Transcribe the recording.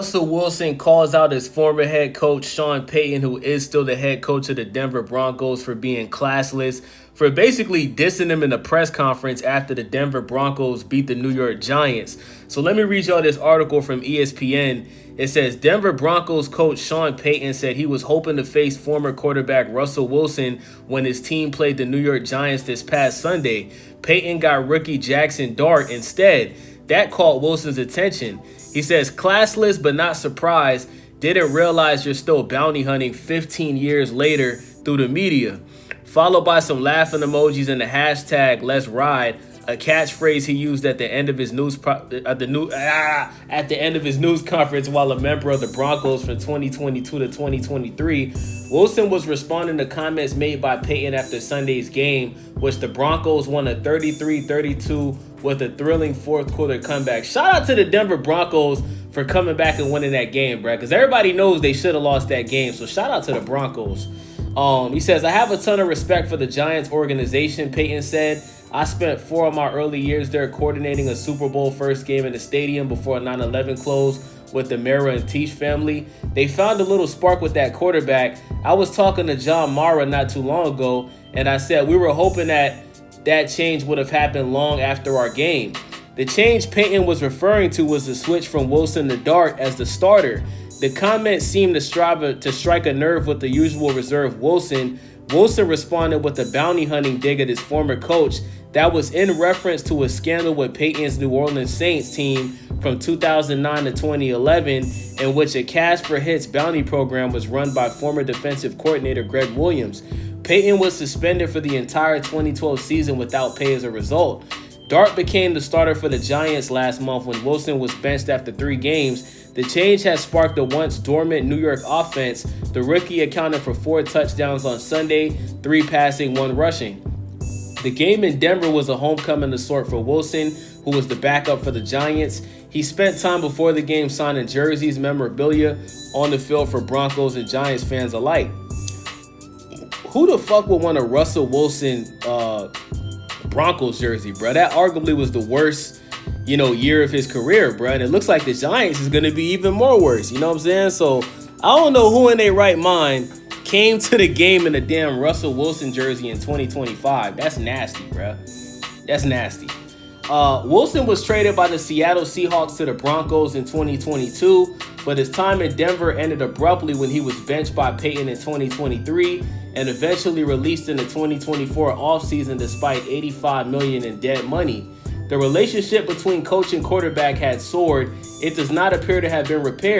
Russell Wilson calls out his former head coach, Sean Payton, who is still the head coach of the Denver Broncos, for being classless, for basically dissing him in a press conference after the Denver Broncos beat the New York Giants. So let me read y'all this article from ESPN. It says Denver Broncos coach Sean Payton said he was hoping to face former quarterback Russell Wilson when his team played the New York Giants this past Sunday. Payton got rookie Jackson Dart instead. That caught Wilson's attention. He says, classless but not surprised, didn't realize you're still bounty hunting 15 years later through the media. Followed by some laughing emojis and the hashtag Let's Ride, a catchphrase he used at the end of his news conference while a member of the Broncos from 2022 to 2023. Wilson was responding to comments made by Payton after Sunday's game, which the Broncos won a 33-32 with a thrilling fourth quarter comeback. Shout out to the Denver Broncos for coming back and winning that game, bro, because everybody knows they should have lost that game. So shout out to the Broncos. He says, I have a ton of respect for the Giants organization, Payton said. I spent 4 of my early years there coordinating a Super Bowl first game in the stadium before 9/11 closed with the Mara and Teach family. They found a little spark with that quarterback. I was talking to John Mara not too long ago, and I said we were hoping that change would have happened long after our game. The change Payton was referring to was the switch from Wilson to Dart as the starter. The comment seemed to strike a nerve with the usual reserved Wilson. Wilson responded with a bounty hunting dig at his former coach that was in reference to a scandal with Payton's New Orleans Saints team from 2009 to 2011, in which a Cash for Hits bounty program was run by former defensive coordinator Greg Williams. Payton was suspended for the entire 2012 season without pay as a result. Dart became the starter for the Giants last month when Wilson was benched after 3 games. The change has sparked the once dormant New York offense. The rookie accounted for 4 touchdowns on Sunday, 3 passing, 1 rushing. The game in Denver was a homecoming of sort for Wilson, who was the backup for the Giants. He spent time before the game signing jerseys, memorabilia on the field for Broncos and Giants fans alike. Who the fuck would want a Russell Wilson Broncos jersey, bro? That arguably was the worst, year of his career, bro. And it looks like the Giants is going to be even more worse. You know what I'm saying? So I don't know who in their right mind came to the game in a damn Russell Wilson jersey in 2025. That's nasty, bro. That's nasty. Wilson was traded by the Seattle Seahawks to the Broncos in 2022, but his time in Denver ended abruptly when he was benched by Payton in 2023 and eventually released in the 2024 offseason despite $85 million in dead money. The relationship between coach and quarterback had soared. It does not appear to have been repaired.